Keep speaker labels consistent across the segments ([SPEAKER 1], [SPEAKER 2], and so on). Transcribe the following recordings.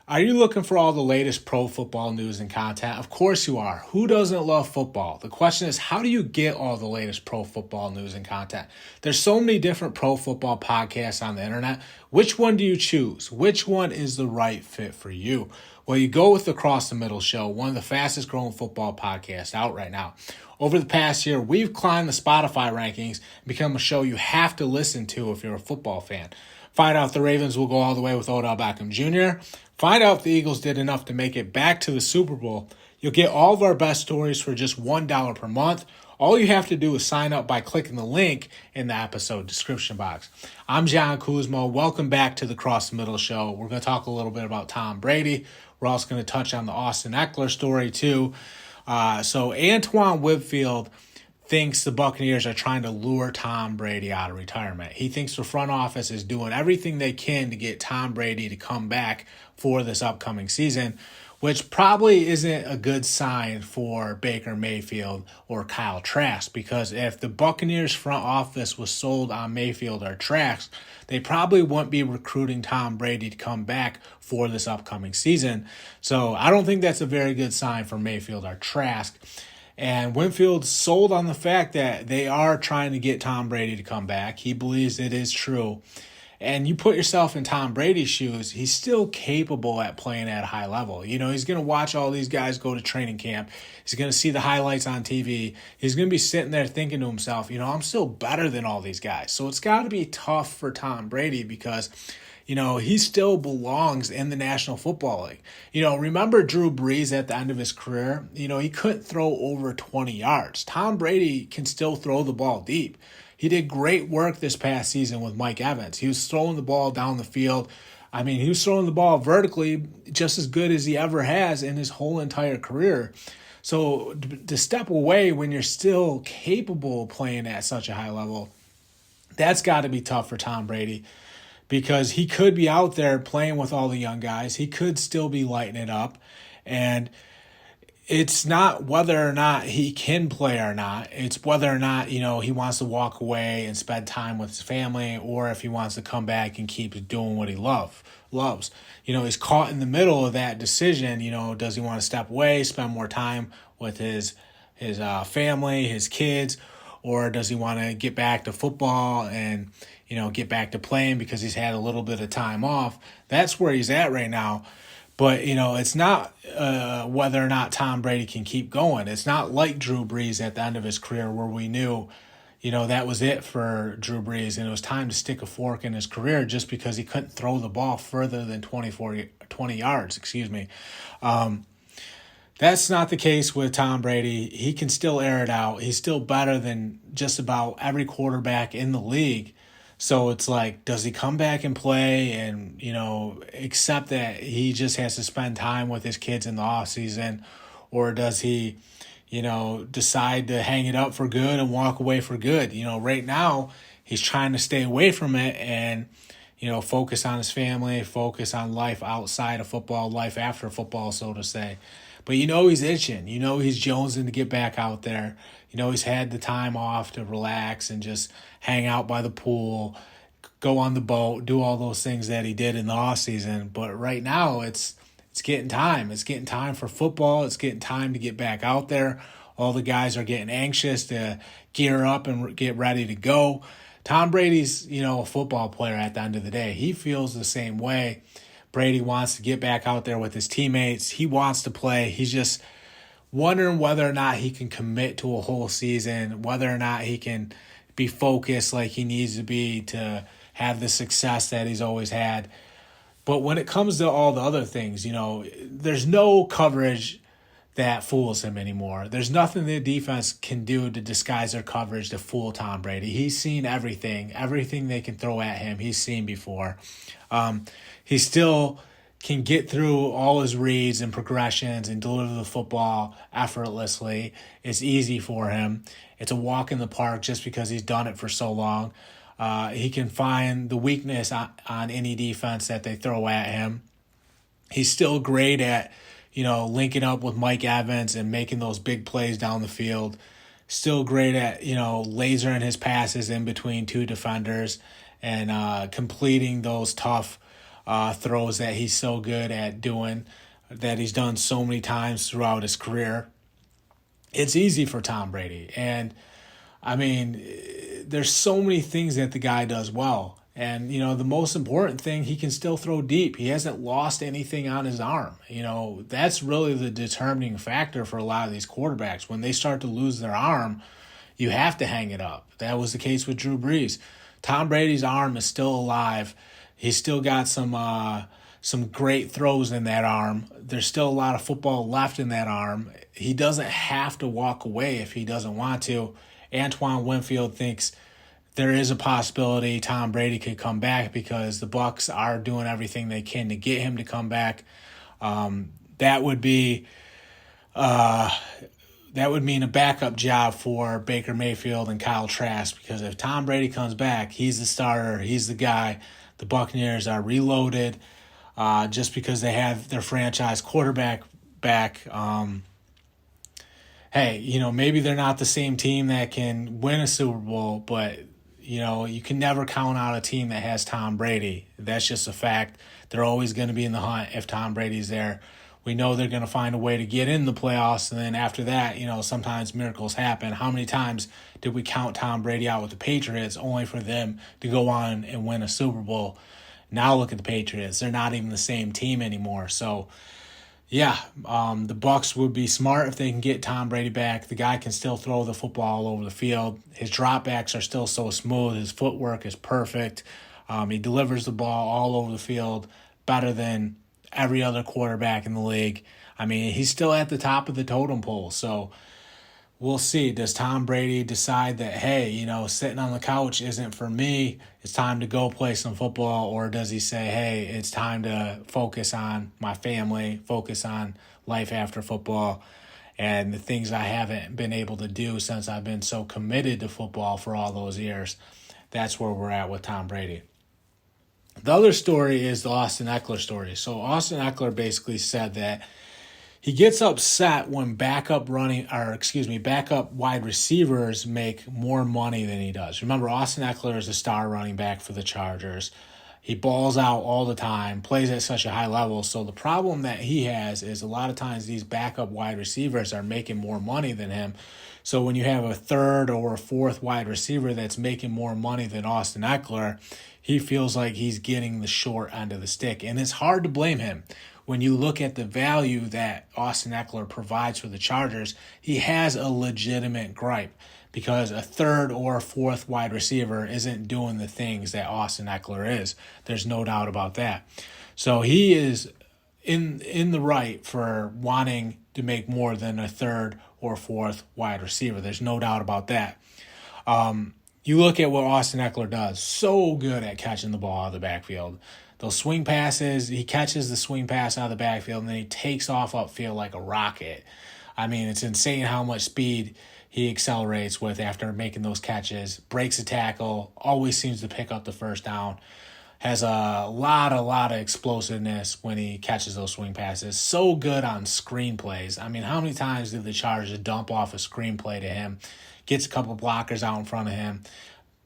[SPEAKER 1] Are you looking for all the latest pro football news and content? Of course you are. Who doesn't love football? The question is, how do you get all the latest pro football news and content? There's so many different pro football podcasts on the internet. Which one do you choose? Which one is the right fit for you? Well, you go with the Across the Middle Show, one of the fastest growing football podcasts out right now. Over the past year, we've climbed the Spotify rankings and become a show you have to listen to if you're a football fan. Find out if the Ravens will go all the way with Odell Beckham Jr., find out if the Eagles did enough to make it back to the Super Bowl. You'll get all of our best stories for just $1 per month. All you have to do is sign up by clicking the link in the episode description box. I'm John Kuzmo. Welcome back to the Cross the Middle Show. We're going to talk a little bit about Tom Brady. We're also going to touch on the Austin Ekeler story too. So Antoine Whitfield thinks the Buccaneers are trying to lure Tom Brady out of retirement. He thinks the front office is doing everything they can to get Tom Brady to come back for this upcoming season, which probably isn't a good sign for Baker Mayfield or Kyle Trask, because if the Buccaneers front office was sold on Mayfield or Trask, they probably wouldn't be recruiting Tom Brady to come back for this upcoming season. So I don't think that's a very good sign for Mayfield or Trask. And Winfield sold on the fact that they are trying to get Tom Brady to come back. He believes it is true. And you put yourself in Tom Brady's shoes, he's still capable at playing at a high level. You know, he's going to watch all these guys go to training camp. He's going to see the highlights on TV. He's going to be sitting there thinking to himself, you know, I'm still better than all these guys. So it's got to be tough for Tom Brady because, you know, he still belongs in the National Football League. You know, remember Drew Brees at the end of his career? You know, he couldn't throw over 20 yards. Tom Brady can still throw the ball deep. He did great work this past season with Mike Evans. He was throwing the ball down the field. I mean, he was throwing the ball vertically just as good as he ever has in his whole entire career. So to step away when you're still capable of playing at such a high level, that's got to be tough for Tom Brady, because he could be out there playing with all the young guys. He could still be lighting it up. And it's not whether or not he can play or not. It's whether or not, you know, he wants to walk away and spend time with his family, or if he wants to come back and keep doing what he loves. You know, he's caught in the middle of that decision. You know, does he want to step away, spend more time with his family, his kids, or does he want to get back to football and, you know, get back to playing because he's had a little bit of time off? That's where he's at right now. But, you know, it's not whether or not Tom Brady can keep going. It's not like Drew Brees at the end of his career where we knew, you know, that was it for Drew Brees and it was time to stick a fork in his career just because he couldn't throw the ball further than 20 yards. That's not the case with Tom Brady. He can still air it out. He's still better than just about every quarterback in the league. So it's like, does he come back and play and, you know, accept that he just has to spend time with his kids in the offseason? Or does he, you know, decide to hang it up for good and walk away for good? You know, right now he's trying to stay away from it and, you know, focus on his family, focus on life outside of football, life after football, so to say. But you know he's itching. You know he's jonesing to get back out there. You know he's had the time off to relax and just hang out by the pool, go on the boat, do all those things that he did in the off season. But right now it's getting time. It's getting time for football. It's getting time to get back out there. All the guys are getting anxious to gear up and get ready to go. Tom Brady's, you know, a football player at the end of the day. He feels the same way. Brady wants to get back out there with his teammates. He wants to play. He's just wondering whether or not he can commit to a whole season, whether or not he can be focused like he needs to be to have the success that he's always had. But when it comes to all the other things, you know, there's no coverage that fools him anymore. There's nothing the defense can do to disguise their coverage to fool Tom Brady. He's seen everything they can throw at him, he's seen before. He still can get through all his reads and progressions and deliver the football effortlessly. It's easy for him. It's a walk in the park just because he's done it for so long. He can find the weakness on any defense that they throw at him. He's still great at, you know, linking up with Mike Evans and making those big plays down the field. Still great at, you know, lasering his passes in between two defenders and completing those tough throws that he's so good at doing, that he's done so many times throughout his career. It's easy for Tom Brady. And, I mean, there's so many things that the guy does well. And, the most important thing, he can still throw deep. He hasn't lost anything on his arm. That's really the determining factor for a lot of these quarterbacks. When they start to lose their arm, you have to hang it up. That was the case with Drew Brees. Tom Brady's arm is still alive. He's still got some great throws in that arm. There's still a lot of football left in that arm. He doesn't have to walk away if he doesn't want to. Antoine Winfield thinks there is a possibility Tom Brady could come back because the Bucs are doing everything they can to get him to come back. That would mean a backup job for Baker Mayfield and Kyle Trask, because if Tom Brady comes back, he's the starter, he's the guy. The Buccaneers are reloaded just because they have their franchise quarterback back. Maybe they're not the same team that can win a Super Bowl, but you can never count out a team that has Tom Brady. That's just a fact. They're always going to be in the hunt if Tom Brady's there. We know they're going to find a way to get in the playoffs, and then after that, sometimes miracles happen. How many times did we count Tom Brady out with the Patriots only for them to go on and win a Super Bowl? Now look at the Patriots. They're not even the same team anymore. So, the Bucs would be smart if they can get Tom Brady back. The guy can still throw the football all over the field. His dropbacks are still so smooth. His footwork is perfect. He delivers the ball all over the field better than every other quarterback in the league. I mean, he's still at the top of the totem pole. So we'll see. Does Tom Brady decide that, hey, sitting on the couch isn't for me, it's time to go play some football? Or does he say, hey, it's time to focus on my family, focus on life after football and the things I haven't been able to do since I've been so committed to football for all those years? That's where we're at with Tom Brady. The other story is the Austin Ekeler story. So Austin Ekeler basically said that he gets upset when backup wide receivers make more money than he does. Remember, Austin Ekeler is a star running back for the Chargers. He balls out all the time, plays at such a high level. So the problem that he has is a lot of times these backup wide receivers are making more money than him. So when you have a third or a fourth wide receiver that's making more money than Austin Ekeler, he feels like he's getting the short end of the stick. And it's hard to blame him. When you look at the value that Austin Ekeler provides for the Chargers, he has a legitimate gripe because a third or fourth wide receiver isn't doing the things that Austin Ekeler is. There's no doubt about that. So he is in the right for wanting to make more than a third or fourth wide receiver. There's no doubt about that. You look at what Austin Ekeler does, so good at catching the ball out of the backfield. Those swing passes, he catches the swing pass out of the backfield, and then he takes off upfield like a rocket. I mean, it's insane how much speed he accelerates with after making those catches. Breaks a tackle, always seems to pick up the first down. Has a lot of explosiveness when he catches those swing passes. So good on screenplays. I mean, how many times did the Chargers dump off a screenplay to him? Gets a couple blockers out in front of him,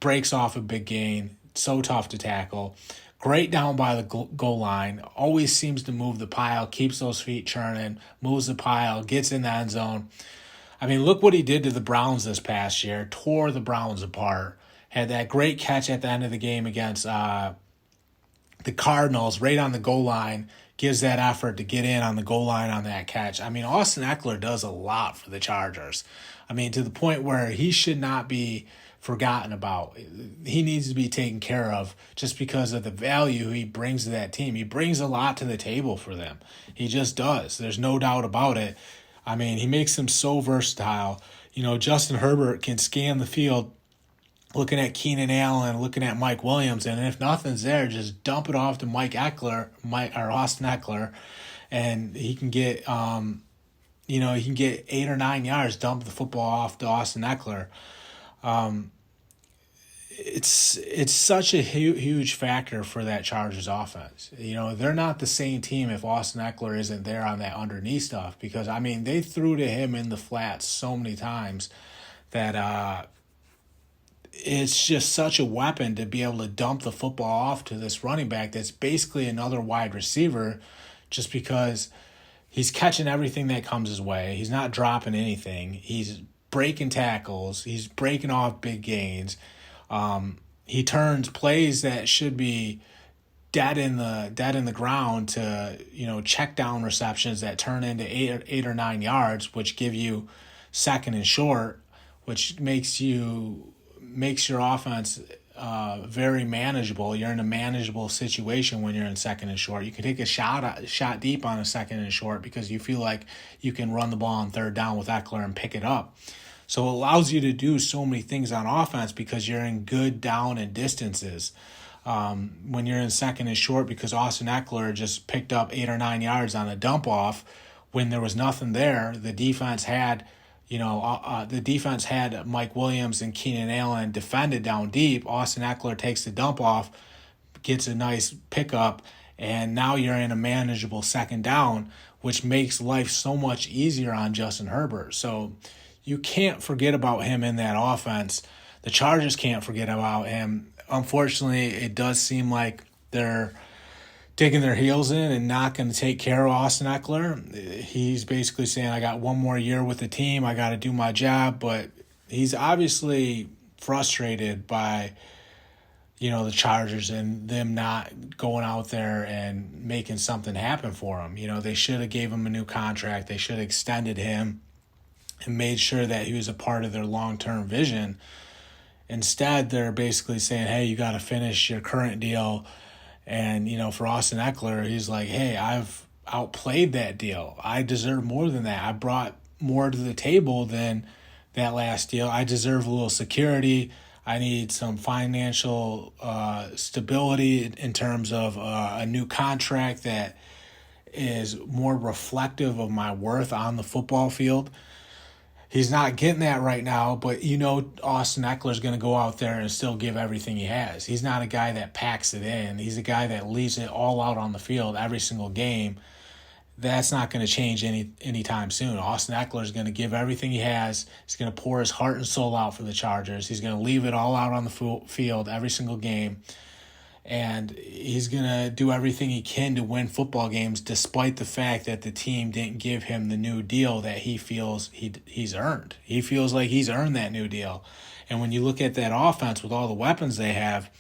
[SPEAKER 1] breaks off a big gain, so tough to tackle. Great down by the goal line, always seems to move the pile, keeps those feet churning, moves the pile, gets in the end zone. I mean, look what he did to the Browns this past year, tore the Browns apart. Had that great catch at the end of the game against the Cardinals right on the goal line, gives that effort to get in on the goal line on that catch. I mean, Austin Ekeler does a lot for the Chargers. I mean, to the point where he should not be forgotten about. He needs to be taken care of just because of the value he brings to that team. He brings a lot to the table for them. He just does. There's no doubt about it. I mean, he makes them so versatile. Justin Herbert can scan the field looking at Keenan Allen, looking at Mike Williams, and if nothing's there, just dump it off to Austin Ekeler, and he can get, he can get 8 or 9 yards, dump the football off to Austin Ekeler. It's such a huge factor for that Chargers offense. They're not the same team if Austin Ekeler isn't there on that underneath stuff, because, I mean, they threw to him in the flats so many times that it's just such a weapon to be able to dump the football off to this running back that's basically another wide receiver, just because he's catching everything that comes his way. He's not dropping anything. He's breaking tackles. He's breaking off big gains. He turns plays that should be dead in the ground to check down receptions that turn into 8 or 9 yards, which give you second and short, which makes your offense very manageable. You're in a manageable situation when you're in second and short. You can take a shot deep on a second and short because you feel like you can run the ball on third down with Ekeler and pick it up. So it allows you to do so many things on offense because you're in good down and distances. When you're in second and short, because Austin Ekeler just picked up 8 or 9 yards on a dump off when there was nothing there, the defense had Mike Williams and Keenan Allen defended down deep. Austin Ekeler takes the dump off, gets a nice pickup, and now you're in a manageable second down, which makes life so much easier on Justin Herbert. So you can't forget about him in that offense. The Chargers can't forget about him. Unfortunately, it does seem like they're digging their heels in and not going to take care of Austin Ekeler. He's basically saying, I got one more year with the team. I got to do my job. But he's obviously frustrated by, the Chargers and them not going out there and making something happen for him. They should have gave him a new contract. They should have extended him and made sure that he was a part of their long-term vision. Instead, they're basically saying, hey, you got to finish your current deal. And, for Austin Ekeler, he's like, hey, I've outplayed that deal. I deserve more than that. I brought more to the table than that last deal. I deserve a little security. I need some financial stability in terms of a new contract that is more reflective of my worth on the football field. He's not getting that right now, but Austin Ekeler's going to go out there and still give everything he has. He's not a guy that packs it in. He's a guy that leaves it all out on the field every single game. That's not going to change anytime soon. Austin Ekeler is going to give everything he has. He's going to pour his heart and soul out for the Chargers. He's going to leave it all out on the field every single game. And he's going to do everything he can to win football games despite the fact that the team didn't give him the new deal that he feels he's earned. He feels like he's earned that new deal. And when you look at that offense with all the weapons they have,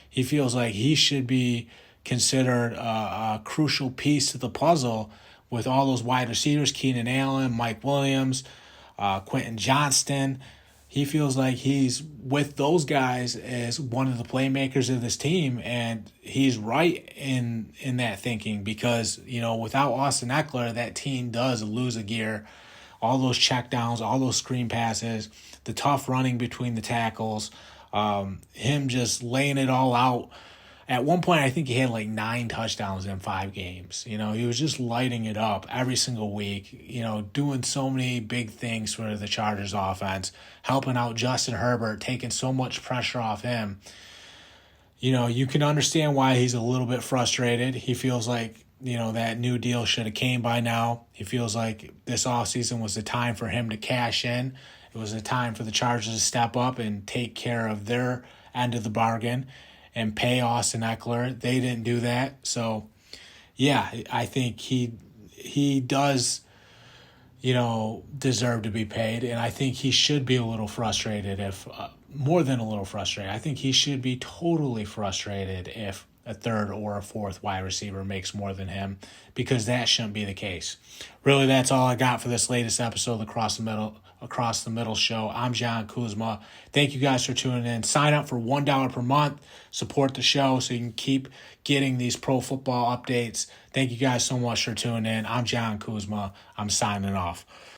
[SPEAKER 1] he feels like he should be considered a crucial piece to the puzzle with all those wide receivers, Keenan Allen, Mike Williams, Quentin Johnston. He feels like he's with those guys as one of the playmakers of this team, and he's right in that thinking because, without Austin Ekeler, that team does lose a gear. All those checkdowns, all those screen passes, the tough running between the tackles, him just laying it all out. At one point, I think he had like 9 touchdowns in 5 games. He was just lighting it up every single week, doing so many big things for the Chargers offense, helping out Justin Herbert, taking so much pressure off him. You can understand why he's a little bit frustrated. He feels like, that new deal should have came by now. He feels like this offseason was the time for him to cash in. It was the time for the Chargers to step up and take care of their end of the bargain and pay Austin Ekeler. They didn't do that. So, yeah, I think he does, deserve to be paid. And I think he should be a little frustrated more than a little frustrated. I think he should be totally frustrated if a third or a fourth wide receiver makes more than him, because that shouldn't be the case. Really, that's all I got for this latest episode of Across the Middle show. I'm John Kuzma. Thank you guys for tuning in. Sign up for $1 per month. Support the show so you can keep getting these pro football updates. Thank you guys so much for tuning in. I'm John Kuzma. I'm signing off.